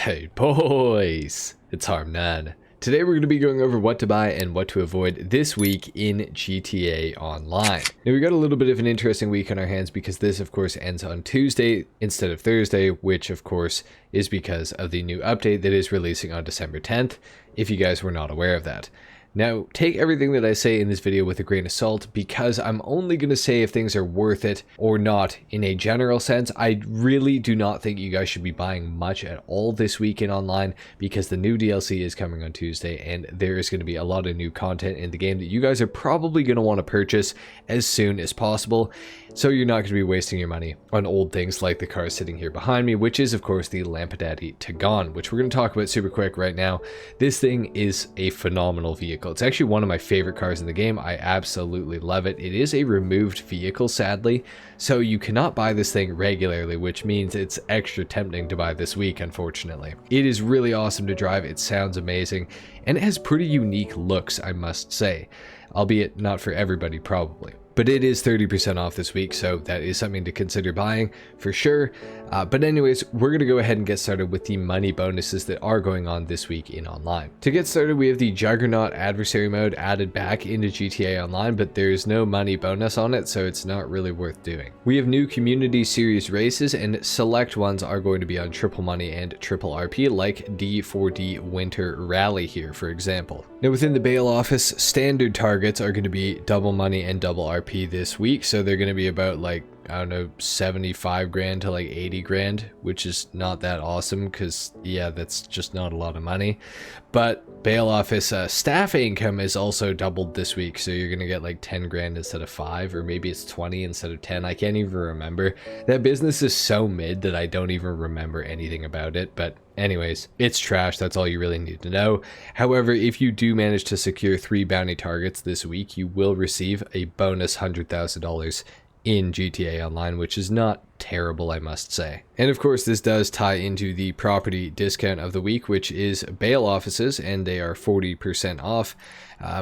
Hey boys, it's HarmNone. Today we're going to be going over what to buy and what to avoid this week in GTA Online. Now we got a little bit of an interesting week on our hands because this of course ends on Tuesday instead of Thursday, which of course is because of the new update that is releasing on December 10th, if you guys were not aware of that. Now, take everything that I say in this video with a grain of salt because I'm only going to say if things are worth it or not in a general sense. I really do not think you guys should be buying much at all this weekend online because the new DLC is coming on Tuesday and there is going to be a lot of new content in the game that you guys are probably going to want to purchase as soon as possible. So you're not going to be wasting your money on old things like the car sitting here behind me, which is of course the Lampadaddy Tagon, which we're going to talk about super quick right now. This thing is a phenomenal vehicle. It's actually one of my favorite cars in the game. I absolutely love it. It is a removed vehicle, sadly, so you cannot buy this thing regularly, which means it's extra tempting to buy this week, unfortunately. It is really awesome to drive. It sounds amazing, and it has pretty unique looks, I must say, albeit not for everybody probably. But it is 30% off this week, so that is something to consider buying for sure. But anyways, we're going to go ahead and get started with the money bonuses that are going on this week in online. To get started, we have the Juggernaut adversary mode added back into GTA Online, but there's no money bonus on it, so it's not really worth doing. We have new community series races, and select ones are going to be on triple money and triple RP, like D4D Winter Rally here, for example. Now within the bail office, standard targets are going to be double money and double RP this week, so they're going to be about like, I don't know, 75 grand to like 80 grand, which is not that awesome because yeah, that's just not a lot of money. But bail office staff income is also doubled this week, so you're gonna get like 10 grand instead of 5, or maybe it's 20 instead of 10. I can't even remember. That business is so mid that I don't even remember anything about it, but anyways, it's trash. That's all you really need to know. However, if you do manage to secure 3 bounty targets this week, you will receive a bonus $100,000 in GTA Online, which is not terrible, I must say. And of course, this does tie into the property discount of the week, which is bail offices, and they are 40% off,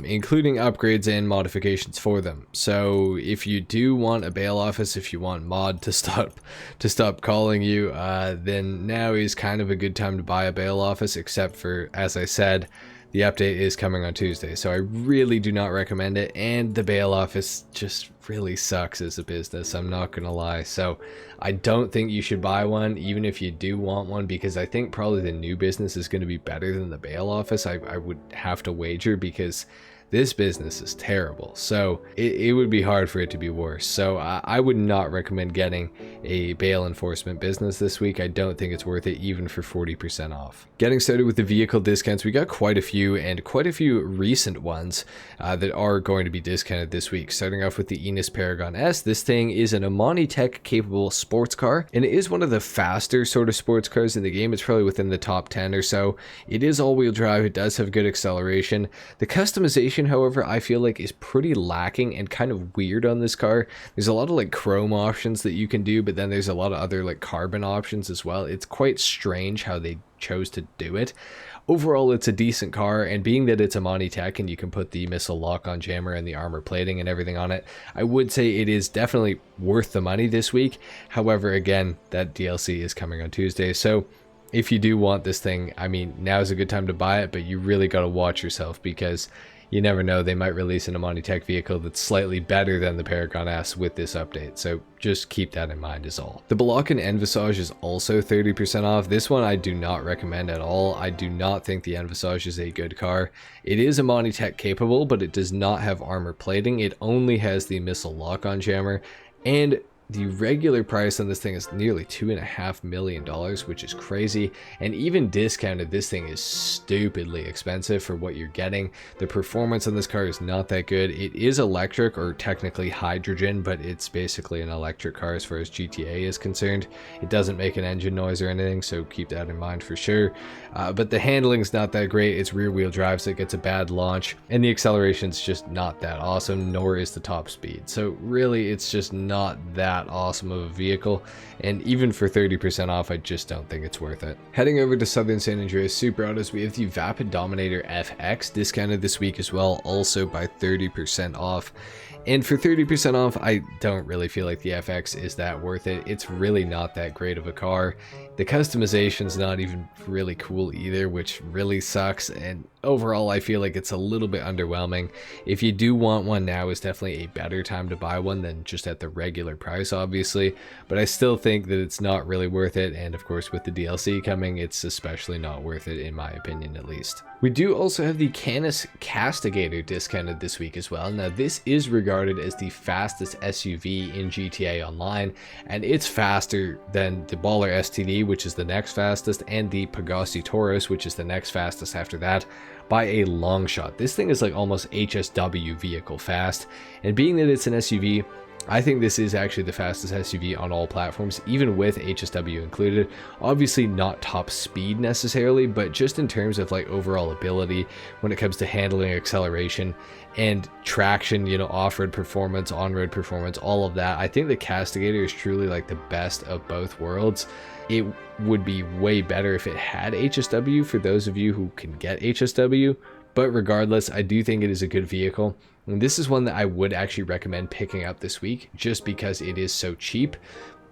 including upgrades and modifications for them. So if you do want a bail office, if you want mod to stop calling you, then now is kind of a good time to buy a bail office, except for, as I said, the update is coming on Tuesday, so I really do not recommend it, and the bail office just really sucks as a business, I'm not gonna lie. So I don't think you should buy one, even if you do want one, because I think probably the new business is going to be better than the bail office. I would have to wager, because this business is terrible, so it would be hard for it to be worse. So I would not recommend getting a bail enforcement business this week. I don't think it's worth it, even for 40% off. Getting started with the vehicle discounts, we got quite a few, and quite a few recent ones that are going to be discounted this week. Starting off with the Enos Paragon S. This thing is an Amani Tech capable sports car, and it is one of the faster sort of sports cars in the game. It's probably within the top 10 or so. It is all-wheel drive. It does have good acceleration. The customization, however, I feel like is pretty lacking and kind of weird on this car. There's a lot of like chrome options that you can do, but then there's a lot of other like carbon options as well. It's quite strange how they chose to do it. Overall, it's a decent car, and being that it's a Amani Tech and you can put the missile lock-on jammer and the armor plating and everything on it, I would say it is definitely worth the money this week. However, again, that DLC is coming on Tuesday, so if you do want this thing, I mean, now's a good time to buy it, but you really got to watch yourself, because you never know, they might release an Amani Tech vehicle that's slightly better than the Paragon S with this update, so just keep that in mind is all. The Balakan Envisage is also 30% off. This one I do not recommend at all. I do not think the Envisage is a good car. It is Amani Tech capable, but it does not have armor plating. It only has the missile lock-on jammer, and the regular price on this thing is nearly $2.5 million, which is crazy, and even discounted, this thing is stupidly expensive for what you're getting. The performance on this car is not that good. It is electric, or technically hydrogen, but it's basically an electric car as far as GTA is concerned. It doesn't make an engine noise or anything, so keep that in mind for sure. But the handling's not that great. It's rear wheel drive, so it gets a bad launch, and the acceleration's just not that awesome, nor is the top speed. So really, it's just not that awesome of a vehicle, and even for 30% off, I just don't think it's worth it. Heading over to Southern San Andreas Super Autos, we have the Vapid Dominator FX discounted this week as well, also by 30% off. And for 30% off, I don't really feel like the FX is that worth it. It's really not that great of a car. The customization's not even really cool either, which really sucks. And overall, I feel like it's a little bit underwhelming. If you do want one, now is definitely a better time to buy one than just at the regular price, obviously. But I still think that it's not really worth it. And of course, with the DLC coming, it's especially not worth it, in my opinion, at least. We do also have the Canis Castigator discounted this week as well. Now, this is regarded as the fastest SUV in GTA Online, and it's faster than the Baller STD, which is the next fastest, and the Pagasi Taurus, which is the next fastest after that, by a long shot. This thing is like almost HSW vehicle fast, and being that it's an SUV, I think this is actually the fastest SUV on all platforms, even with HSW included. Obviously not top speed necessarily, but just in terms of like overall ability when it comes to handling, acceleration, and traction, you know, off-road performance, on-road performance, all of that. I think the Castigator is truly like the best of both worlds. It would be way better if it had HSW for those of you who can get HSW, but regardless, I do think it is a good vehicle. And this is one that I would actually recommend picking up this week just because it is so cheap.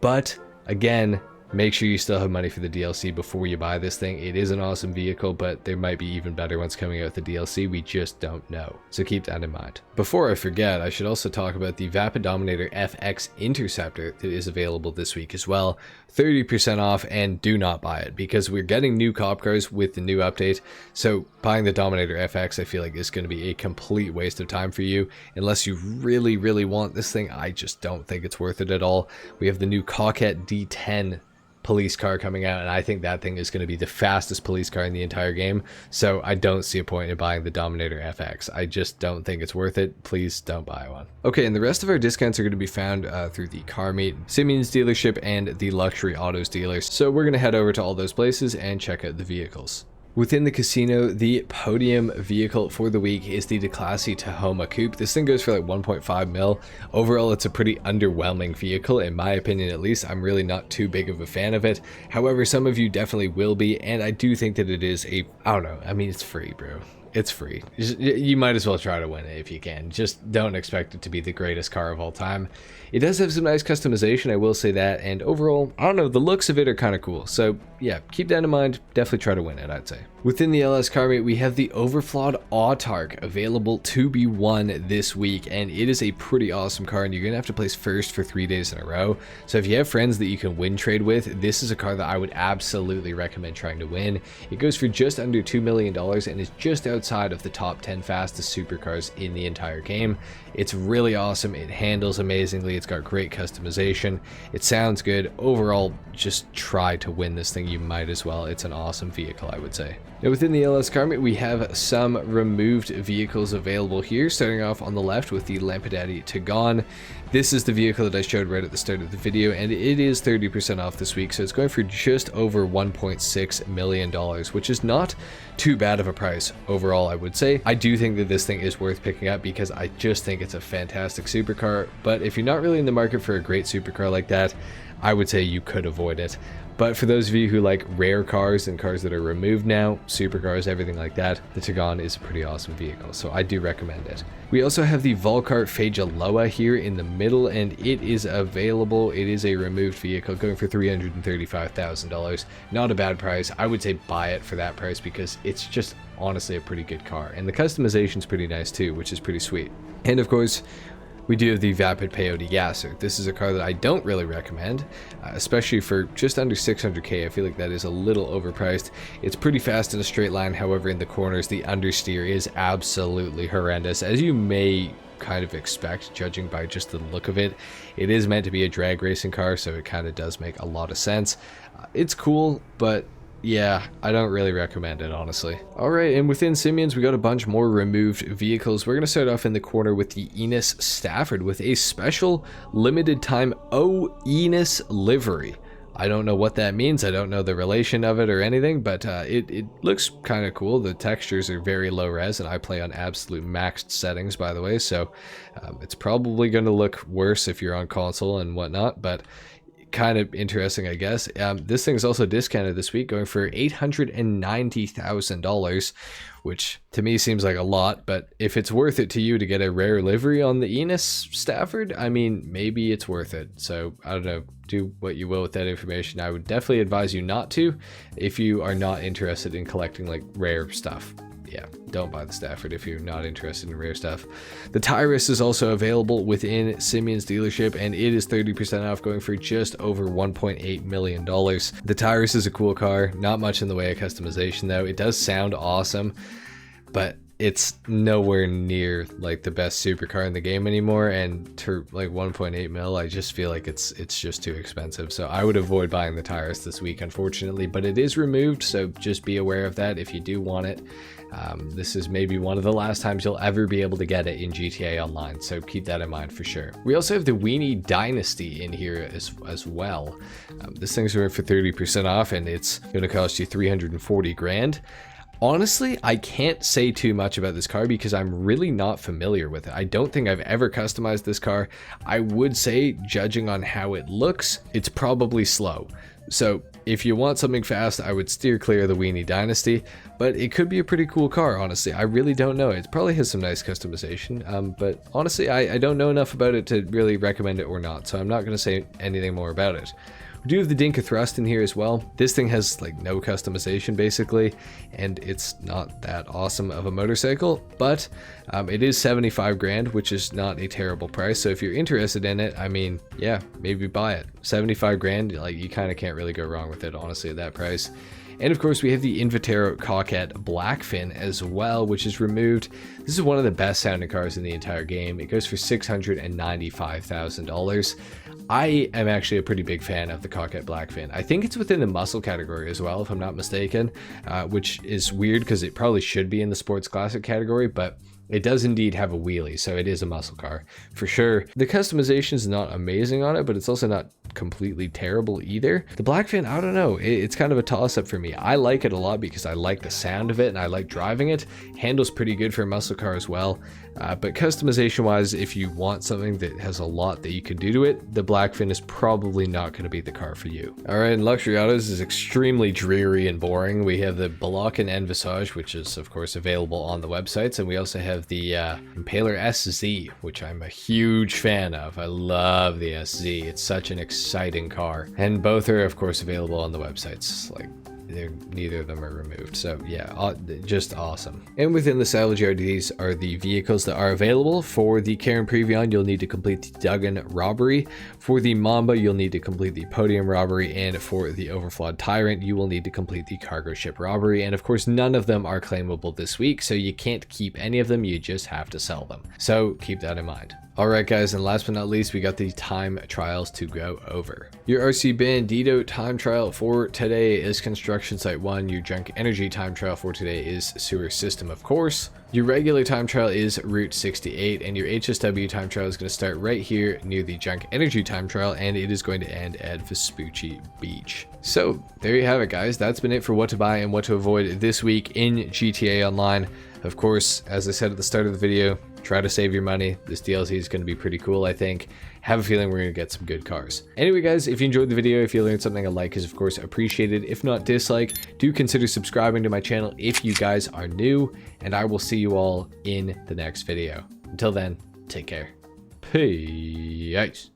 But again, make sure you still have money for the DLC before you buy this thing. It is an awesome vehicle, but there might be even better ones coming out with the DLC. We just don't know. So keep that in mind. Before I forget, I should also talk about the Vapid Dominator FX Interceptor that is available this week as well. 30% off, and do not buy it because we're getting new cop cars with the new update. So buying the Dominator FX, I feel like is going to be a complete waste of time for you. Unless you really, really want this thing, I just don't think it's worth it at all. We have the new Coquette D10 police car coming out, and I think that thing is going to be the fastest police car in the entire game, so I don't see a point in buying the Dominator FX. I just don't think it's worth it. Please don't buy one. Okay, and the rest of our discounts are going to be found through the Car Meet, Simeon's dealership, and the Luxury Autos dealers, so we're going to head over to all those places and check out the vehicles. Within the casino, the podium vehicle for the week is the Declasse Tahoma Coupe. This thing goes for like 1.5 mil. Overall, it's a pretty underwhelming vehicle, in my opinion at least. I'm really not too big of a fan of it. However, some of you definitely will be, and I do think that it is a, I don't know, I mean, it's free, bro. It's free. You might as well try to win it if you can. Just don't expect it to be the greatest car of all time. It does have some nice customization, I will say that, and overall, I don't know, the looks of it are kind of cool. So yeah, keep that in mind. Definitely try to win it, I'd say. Within the LS Car Meet, we have the Overflawed Autark available to be won this week, and it is a pretty awesome car, and you're gonna have to place first for 3 days in a row. So if you have friends that you can win trade with, this is a car that I would absolutely recommend trying to win. It goes for just under $2 million and is just outside of the top 10 fastest supercars in the entire game. It's really awesome. It handles amazingly. It's got great customization. It sounds good. Overall, just try to win this thing. You might as well. It's an awesome vehicle, I would say. Now, within the LS Car Meet, we have some removed vehicles available here, starting off on the left with the Lampadati Tagon. This is the vehicle that I showed right at the start of the video, and it is 30% off this week, so it's going for just over $1.6 million, which is not too bad of a price overall, I would say. I do think that this thing is worth picking up because I just think it's a fantastic supercar, but if you're not really in the market for a great supercar like that, I would say you could avoid it. But for those of you who like rare cars and cars that are removed now, supercars, everything like that, the Tagon is a pretty awesome vehicle, so I do recommend it. We also have the Volcar Fagaloa here in the middle, and it is available. It is a removed vehicle going for $335,000. Not a bad price. I would say buy it for that price because it's just honestly a pretty good car, and the customization is pretty nice too, which is pretty sweet. And of course, we do have the Vapid Peyote Gasser. This is a car that I don't really recommend, especially for just under 600k. I feel like that is a little overpriced. It's pretty fast in a straight line, however in the corners the understeer is absolutely horrendous, as you may kind of expect judging by just the look of it. It is meant to be a drag racing car, so it kind of does make a lot of sense. It's cool, but yeah, I don't really recommend it, honestly. Alright, and within Simeon's, we got a bunch more removed vehicles. We're going to start off in the corner with the Enos Stafford with a special limited time Enos livery. I don't know what that means. I don't know the relation of it or anything, but it looks kind of cool. The textures are very low res, and I play on absolute maxed settings, by the way, so it's probably going to look worse if you're on console and whatnot, but kind of interesting, I guess. This thing is also discounted this week, going for $890,000, which to me seems like a lot, but if it's worth it to you to get a rare livery on the Enos Stafford, I mean, maybe it's worth it. So I don't know, do what you will with that information. I would definitely advise you not to if you are not interested in collecting like rare stuff. Yeah, don't buy the Stafford if you're not interested in rare stuff. The Tyrus is also available within Simeon's dealership, and it is 30% off, going for just over $1.8 million. The Tyrus is a cool car, not much in the way of customization though. It does sound awesome, but it's nowhere near like the best supercar in the game anymore, and to like 1.8 mil, I just feel like it's just too expensive. So I would avoid buying the Tyrus this week, unfortunately, but it is removed, so just be aware of that if you do want it. This is maybe one of the last times you'll ever be able to get it in GTA Online, so keep that in mind for sure. We also have the Weenie Dynasty in here as well. This thing's going for 30% off, and it's going to cost you 340 grand. Honestly, I can't say too much about this car because I'm really not familiar with it. I don't think I've ever customized this car. I would say, judging on how it looks, it's probably slow. So if you want something fast, I would steer clear of the Weenie Dynasty, but it could be a pretty cool car, honestly. I really don't know. It probably has some nice customization, but honestly, I don't know enough about it to really recommend it or not, so I'm not going to say anything more about it. We do have the Dinka Thrust in here as well. This thing has like no customization basically, and it's not that awesome of a motorcycle, but it is 75 grand, which is not a terrible price. So if you're interested in it, I mean, yeah, maybe buy it. 75 grand, like you kind of can't really go wrong with it, honestly, at that price. And of course, we have the Invitero Coquette Blackfin as well, which is removed. This is one of the best sounding cars in the entire game. It goes for $695,000. I am actually a pretty big fan of the Coquette Blackfin. I think it's within the muscle category as well, if I'm not mistaken, which is weird because it probably should be in the sports classic category, but it does indeed have a wheelie, so it is a muscle car for sure. The customization is not amazing on it, but it's also not completely terrible either. The Blackfin, I don't know, it's kind of a toss-up for me. I like it a lot because I like the sound of it and I like driving it. Handles pretty good for a muscle car as well. But customization wise, if you want something that has a lot that you can do to it, the Blackfin is probably not going to be the car for you. All right, and Luxury Autos is extremely dreary and boring. We have the Balkan Envisage, which is of course available on the websites, and we also have the Impaler SZ, which I'm a huge fan of. I love the SZ. It's such an exciting car, and both are of course available on the websites. Like, neither of them are removed, so yeah, just awesome. And within the salvage yard, these are the vehicles that are available. For the Karen Previon, you'll need to complete the Duggan robbery. For the Mamba, you'll need to complete the Podium robbery, and for the Overflawed Tyrant, you will need to complete the Cargo Ship robbery. And of course, none of them are claimable this week, so you can't keep any of them, you just have to sell them, so keep that in mind. Alright guys, and last but not least, we got the time trials to go over. Your RC Bandito time trial for today is Construction Site 1. Your Junk Energy time trial for today is Sewer System, of course. Your regular time trial is Route 68, and your HSW time trial is going to start right here near the Junk Energy time trial, and it is going to end at Vespucci Beach. So there you have it guys, that's been it for what to buy and what to avoid this week in GTA Online. Of course, as I said at the start of the video, try to save your money. This DLC is going to be pretty cool, I think. Have a feeling we're going to get some good cars. Anyway guys, if you enjoyed the video, if you learned something, a like is of course appreciated. If not, dislike. Do consider subscribing to my channel if you guys are new, and I will see you all in the next video. Until then, take care. Peace.